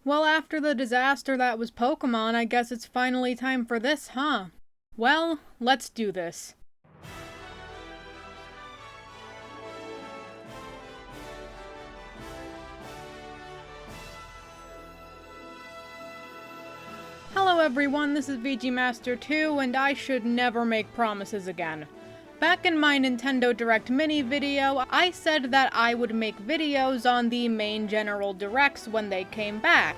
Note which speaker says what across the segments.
Speaker 1: Well, after the disaster that was Pokemon, I guess it's finally time for this, huh? Well, let's do this. Hello everyone, this is VG Master 2, and I should never make promises again. Back in my Nintendo Direct mini video, I said that I would make videos on the main General Directs when they came back.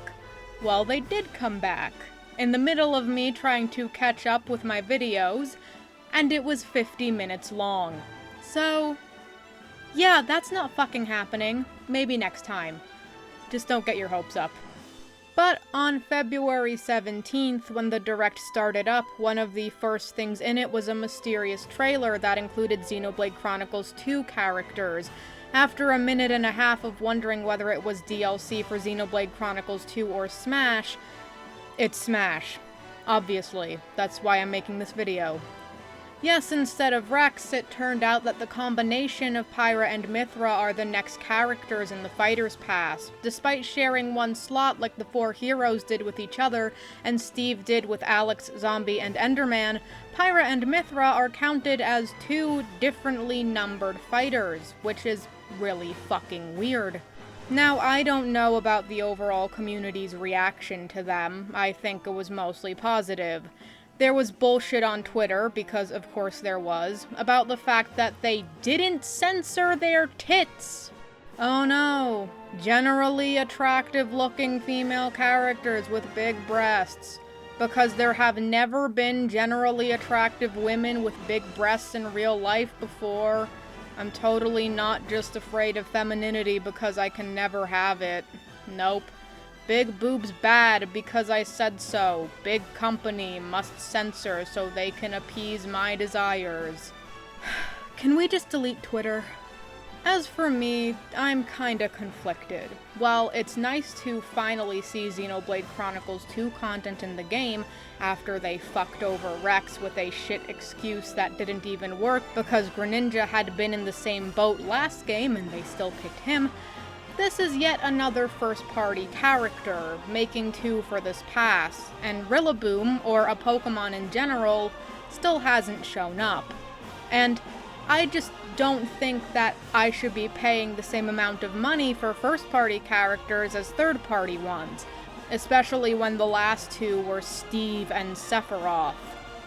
Speaker 1: Well, they did come back, in the middle of me trying to catch up with my videos, and it was 50 minutes long. So, yeah, that's not fucking happening. Maybe next time. Just don't get your hopes up. But on February 17th, when the Direct started up, one of the first things in it was a mysterious trailer that included Xenoblade Chronicles 2 characters. After a minute and a half of wondering whether it was DLC for Xenoblade Chronicles 2 or Smash, it's Smash. Obviously, that's why I'm making this video. Yes, instead of Rex, it turned out that the combination of Pyra and Mythra are the next characters in the Fighter's Pass. Despite sharing one slot like the four heroes did with each other, and Steve did with Alex, Zombie, and Enderman, Pyra and Mythra are counted as two differently numbered fighters, which is really fucking weird. Now, I don't know about the overall community's reaction to them. I think it was mostly positive. There was bullshit on Twitter, because of course there was, about the fact that they didn't censor their tits! Oh no, generally attractive-looking female characters with big breasts. Because there have never been generally attractive women with big breasts in real life before. I'm totally not just afraid of femininity because I can never have it. Nope. Big boobs bad because I said so. Big company must censor so they can appease my desires. Can we just delete Twitter? As for me, I'm kinda conflicted. While it's nice to finally see Xenoblade Chronicles 2 content in the game, after they fucked over Rex with a shit excuse that didn't even work because Greninja had been in the same boat last game and they still picked him, this is yet another first-party character, making two for this pass, and Rillaboom, or a Pokemon in general, still hasn't shown up. And I just don't think that I should be paying the same amount of money for first-party characters as third-party ones, especially when the last two were Steve and Sephiroth.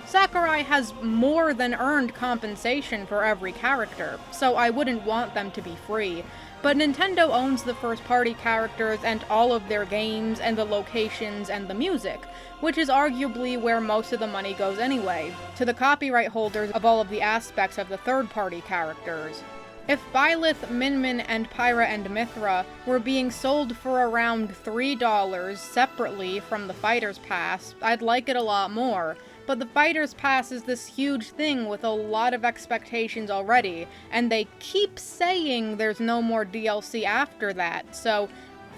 Speaker 1: Sakurai has more than earned compensation for every character, so I wouldn't want them to be free. But Nintendo owns the first-party characters and all of their games and the locations and the music, which is arguably where most of the money goes anyway, to the copyright holders of all of the aspects of the third-party characters. If Byleth, Min, and Pyra and Mythra were being sold for around $3 separately from the Fighter's Pass, I'd like it a lot more. But the Fighter's Pass is this huge thing with a lot of expectations already, and they keep saying there's no more DLC after that, so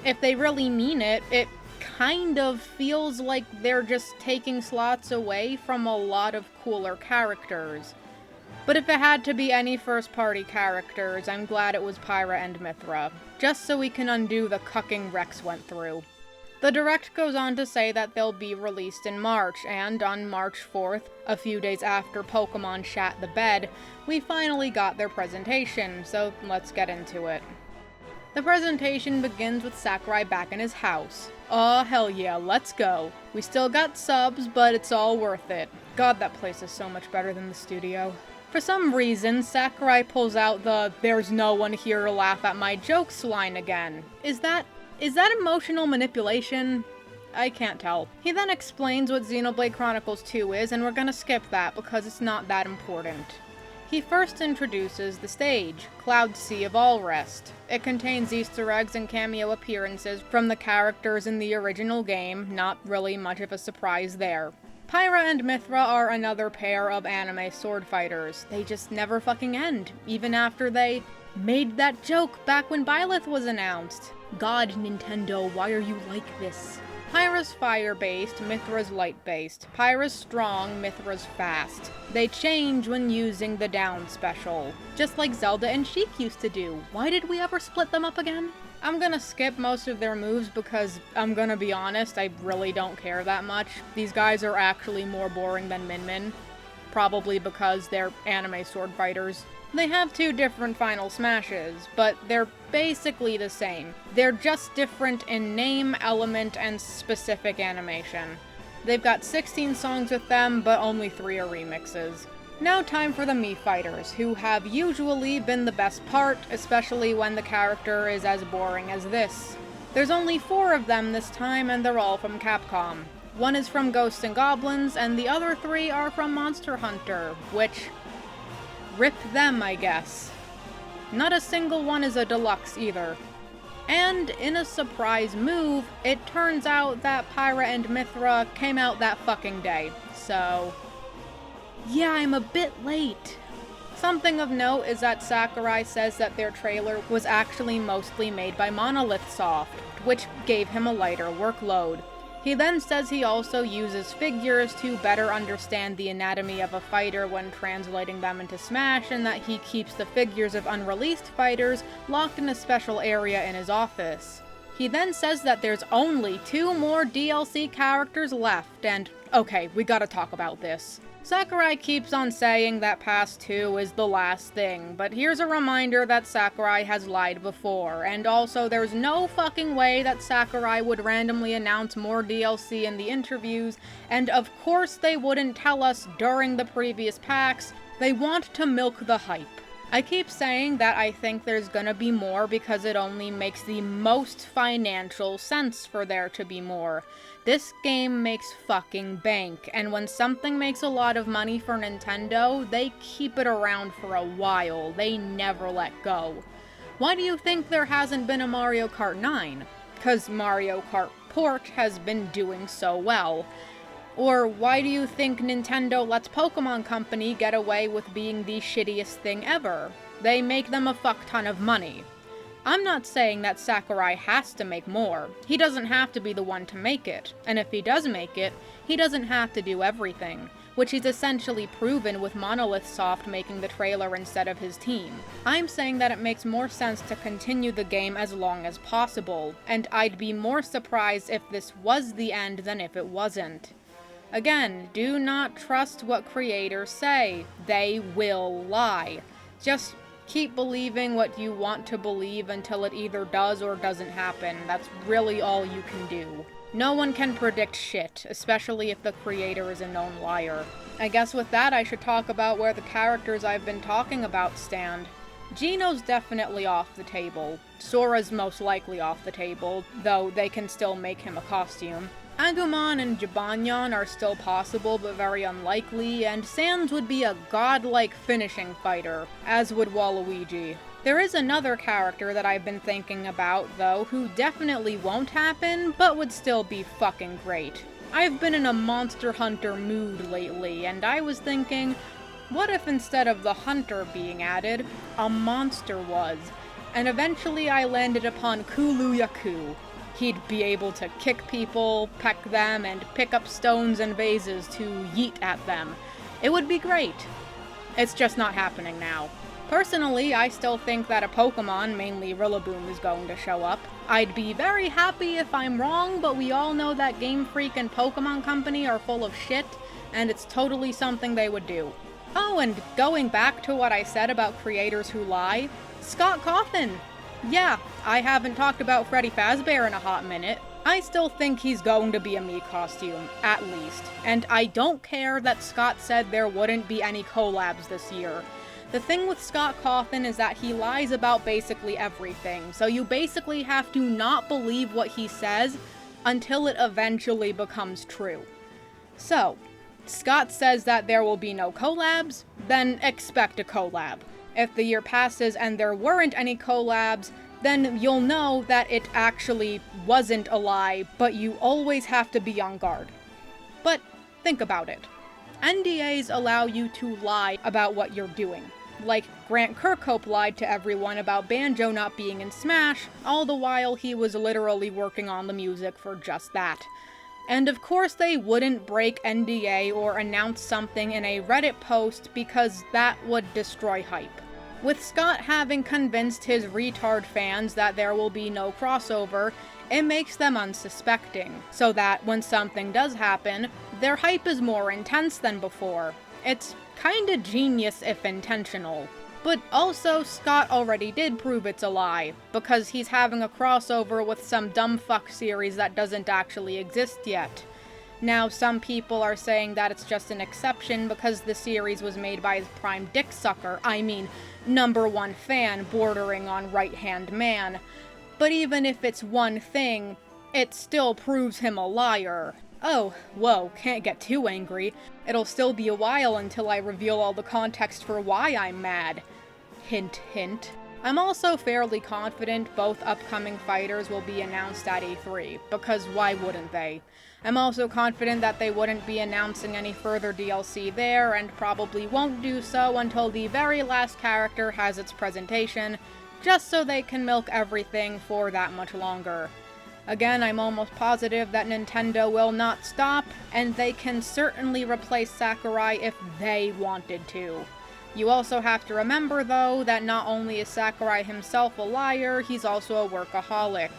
Speaker 1: if they really mean it, it kind of feels like they're just taking slots away from a lot of cooler characters. But if it had to be any first-party characters, I'm glad it was Pyra and Mythra, just so we can undo the cucking Rex went through. The Direct goes on to say that they'll be released in March, and on March 4th, a few days after Pokemon shat the bed, we finally got their presentation, so let's get into it. The presentation begins with Sakurai back in his house. Aw, hell yeah, let's go. We still got subs, but it's all worth it. God, that place is so much better than the studio. For some reason, Sakurai pulls out the "there's no one here to laugh at my jokes" line again. Is that emotional manipulation? I can't tell. He then explains what Xenoblade Chronicles 2 is, and we're gonna skip that because it's not that important. He first introduces the stage, Cloud Sea of All Rest. It contains Easter eggs and cameo appearances from the characters in the original game, not really much of a surprise there. Pyra and Mythra are another pair of anime sword fighters. They just never fucking end, even after they made that joke back when Byleth was announced. God, Nintendo, why are you like this? Pyra's fire-based, Mythra's light-based. Pyra's strong, Mythra's fast. They change when using the down special, just like Zelda and Sheik used to do. Why did we ever split them up again? I'm gonna skip most of their moves because, I'm gonna be honest, I really don't care that much. These guys are actually more boring than Min Min. Probably because they're anime sword fighters. They have 2 different final smashes, but they're basically the same. They're just different in name, element, and specific animation. They've got 16 songs with them, but only 3 are remixes. Now time for the Mii fighters, who have usually been the best part, especially when the character is as boring as this. There's only 4 of them this time, and they're all from Capcom. One is from Ghosts and Goblins, and the other 3 are from Monster Hunter, which... rip them, I guess. Not a single one is a deluxe either. And in a surprise move, it turns out that Pyra and Mythra came out that fucking day, so... yeah, I'm a bit late. Something of note is that Sakurai says that their trailer was actually mostly made by Monolith Soft, which gave him a lighter workload. He then says he also uses figures to better understand the anatomy of a fighter when translating them into Smash, and that he keeps the figures of unreleased fighters locked in a special area in his office. He then says that there's only 2 more DLC characters left, and okay, we gotta talk about this. Sakurai keeps on saying that Pass 2 is the last thing, but here's a reminder that Sakurai has lied before, and also there's no fucking way that Sakurai would randomly announce more DLC in the interviews, and of course they wouldn't tell us during the previous packs. They want to milk the hype. I keep saying that I think there's gonna be more because it only makes the most financial sense for there to be more. This game makes fucking bank, and when something makes a lot of money for Nintendo, they keep it around for a while. They never let go. Why do you think there hasn't been a Mario Kart 9? 'Cause Mario Kart Port has been doing so well. Or why do you think Nintendo lets Pokemon Company get away with being the shittiest thing ever? They make them a fuck ton of money. I'm not saying that Sakurai has to make more. He doesn't have to be the one to make it. And if he does make it, he doesn't have to do everything, which he's essentially proven with Monolith Soft making the trailer instead of his team. I'm saying that it makes more sense to continue the game as long as possible, and I'd be more surprised if this was the end than if it wasn't. Again, do not trust what creators say. They will lie. Just keep believing what you want to believe until it either does or doesn't happen. That's really all you can do. No one can predict shit, especially if the creator is a known liar. I guess with that I should talk about where the characters I've been talking about stand. Gino's definitely off the table. Sora's most likely off the table, though they can still make him a costume. Agumon and Jibanyan are still possible but very unlikely, and Sans would be a godlike finishing fighter, as would Waluigi. There is another character that I've been thinking about, though, who definitely won't happen, but would still be fucking great. I've been in a Monster Hunter mood lately, and I was thinking, what if instead of the hunter being added, a monster was? And eventually I landed upon Kulu Yaku. He'd be able to kick people, peck them, and pick up stones and vases to yeet at them. It would be great. It's just not happening now. Personally, I still think that a Pokemon, mainly Rillaboom, is going to show up. I'd be very happy if I'm wrong, but we all know that Game Freak and Pokemon Company are full of shit, and it's totally something they would do. Oh, and going back to what I said about creators who lie, Scott Cawthon! Yeah, I haven't talked about Freddy Fazbear in a hot minute. I still think he's going to be a Mii costume, at least. And I don't care that Scott said there wouldn't be any collabs this year. The thing with Scott Cawthon is that he lies about basically everything, so you basically have to not believe what he says until it eventually becomes true. So, Scott says that there will be no collabs, then expect a collab. If the year passes and there weren't any collabs, then you'll know that it actually wasn't a lie, but you always have to be on guard. But think about it. NDAs allow you to lie about what you're doing. Like, Grant Kirkhope lied to everyone about Banjo not being in Smash, all the while he was literally working on the music for just that. And of course they wouldn't break NDA or announce something in a Reddit post because that would destroy hype. With Scott having convinced his retard fans that there will be no crossover, it makes them unsuspecting, so that when something does happen, their hype is more intense than before. It's kinda genius if intentional. But also, Scott already did prove it's a lie, because he's having a crossover with some dumb fuck series that doesn't actually exist yet. Now, some people are saying that it's just an exception because the series was made by his prime dick sucker, I mean, #1 fan bordering on right-hand man. But even if it's one thing, it still proves him a liar. Oh, whoa, can't get too angry. It'll still be a while until I reveal all the context for why I'm mad. Hint, hint. I'm also fairly confident both upcoming fighters will be announced at E3, because why wouldn't they? I'm also confident that they wouldn't be announcing any further DLC there, and probably won't do so until the very last character has its presentation, just so they can milk everything for that much longer. Again, I'm almost positive that Nintendo will not stop, and they can certainly replace Sakurai if they wanted to. You also have to remember, though, that not only is Sakurai himself a liar, he's also a workaholic.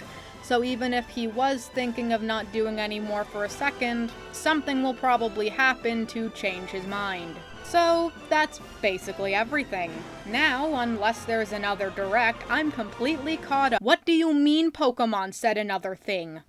Speaker 1: So even if he was thinking of not doing any more for a second, something will probably happen to change his mind. So that's basically everything. Now, unless there's another direct, I'm completely caught up. What do you mean Pokemon said another thing?